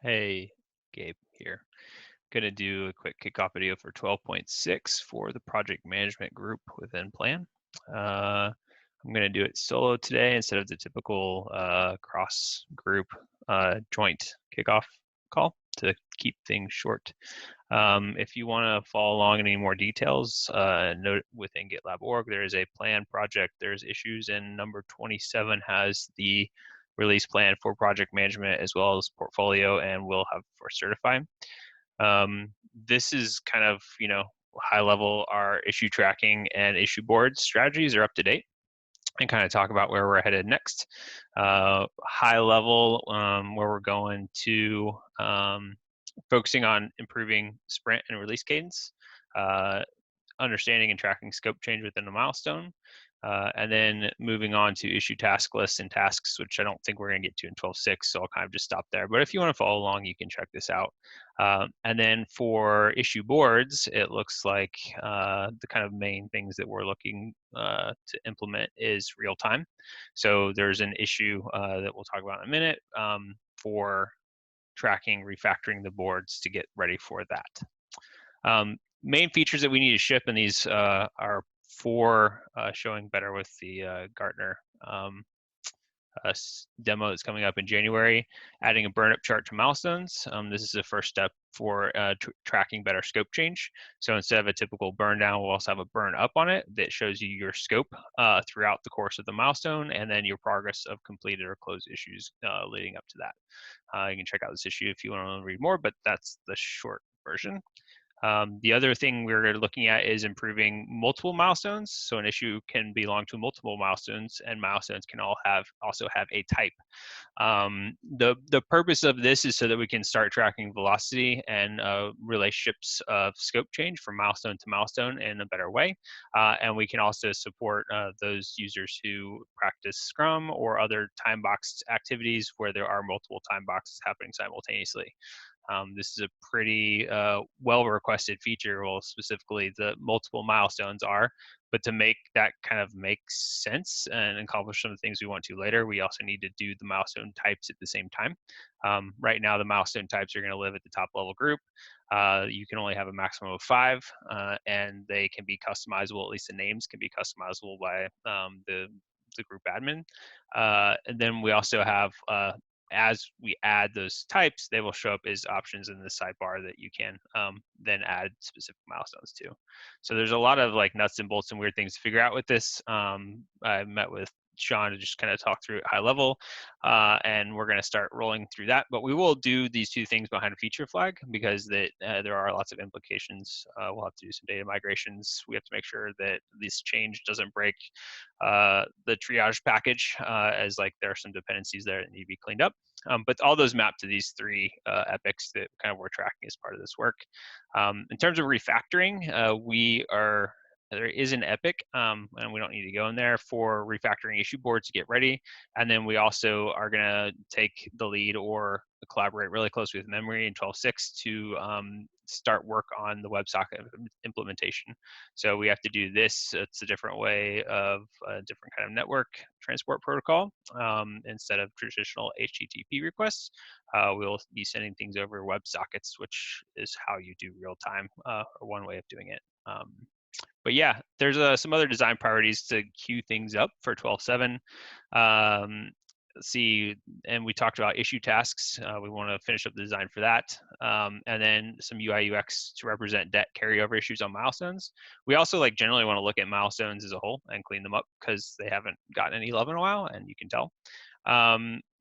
Hey, Gabe here. Gonna do a quick kickoff video for 12.6 for the project management group within Plan. I'm gonna do it solo today instead of the typical cross group joint kickoff call to keep things short. If you want to follow along in any more details, note within GitLab org, there is a plan project, there's issues, and number 27 has the release plan for project management as well as portfolio, and we'll have for certify. This is kind of, high level, our issue tracking and issue board strategies are up to date and kind of talk about where we're headed next. High level, where we're going to focusing on improving sprint and release cadence, understanding and tracking scope change within a milestone, and then moving on to issue task lists and tasks, which I don't think we're going to get to in 12.6, so I'll kind of just stop there. But if you want to follow along, you can check this out. And then for issue boards, it looks like the kind of main things that we're looking to implement is real time. So there's an issue that we'll talk about in a minute for tracking, refactoring the boards to get ready for that. Main features that we need to ship, and these are for showing better with the Gartner demo that's coming up in January, adding a burn up chart to milestones. This is the first step for tracking better scope change. So instead of a typical burn down, we'll also have a burn up on it that shows you your scope throughout the course of the milestone, and then your progress of completed or closed issues leading up to that. You can check out this issue if you want to read more, but that's the short version. The other thing we're looking at is improving multiple milestones. So an issue can belong to multiple milestones, and milestones can also have a type. The purpose of this is so that we can start tracking velocity and relationships of scope change from milestone to milestone in a better way. And we can also support those users who practice Scrum or other time boxed activities where there are multiple time boxes happening simultaneously. This is a pretty well requested feature. Well, specifically the multiple milestones are, but to make that kind of make sense and accomplish some of the things we want to later, we also need to do the milestone types at the same time. Right now, the milestone types are going to live at the top level group. You can only have a maximum of 5, and they can be customizable. At least the names can be customizable by the group admin. And then we also have as we add those types, they will show up as options in the sidebar that you can then add specific milestones to. So there's a lot of like nuts and bolts and weird things to figure out with this. I met with Sean to just kind of talk through it high level, and we're going to start rolling through that. But we will do these 2 things behind a feature flag because there are lots of implications. We'll have to do some data migrations. We have to make sure that this change doesn't break the triage package, as like there are some dependencies there that need to be cleaned up. But all those map to these 3 epics that kind of we're tracking as part of this work. In terms of refactoring, there is an epic, and we don't need to go in there for refactoring issue boards to get ready. And then we also are going to take the lead or collaborate really closely with memory in 12.6 to start work on the WebSocket implementation. So we have to do this. It's a different way of a different kind of network transport protocol. Instead of traditional HTTP requests, we'll be sending things over WebSockets, which is how you do real time, or one way of doing it. But yeah, there's some other design priorities to queue things up for 12.7. Let's see, and we talked about issue tasks. We want to finish up the design for that. And then some UI UX to represent debt carryover issues on milestones. We also generally want to look at milestones as a whole and clean them up because they haven't gotten any love in a while, and you can tell.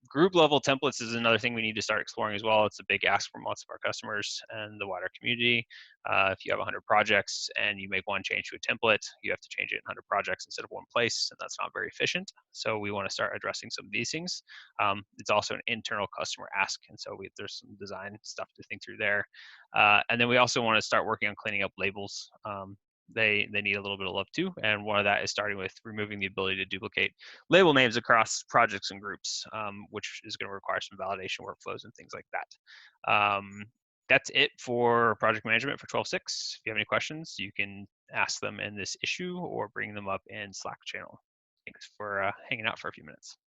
Group level templates is another thing we need to start exploring as well. It's a big ask from lots of our customers and the wider community. If you have 100 projects and you make one change to a template, you have to change it in 100 projects instead of one place, and that's not very efficient. So we want to start addressing some of these things. It's also an internal customer ask, and so there's some design stuff to think through there. And then we also want to start working on cleaning up labels. They need a little bit of love too, and one of that is starting with removing the ability to duplicate label names across projects and groups, which is going to require some validation workflows and things like that. That's it for project management for 12.6. If you have any questions, you can ask them in this issue or bring them up in Slack channel. Thanks for hanging out for a few minutes.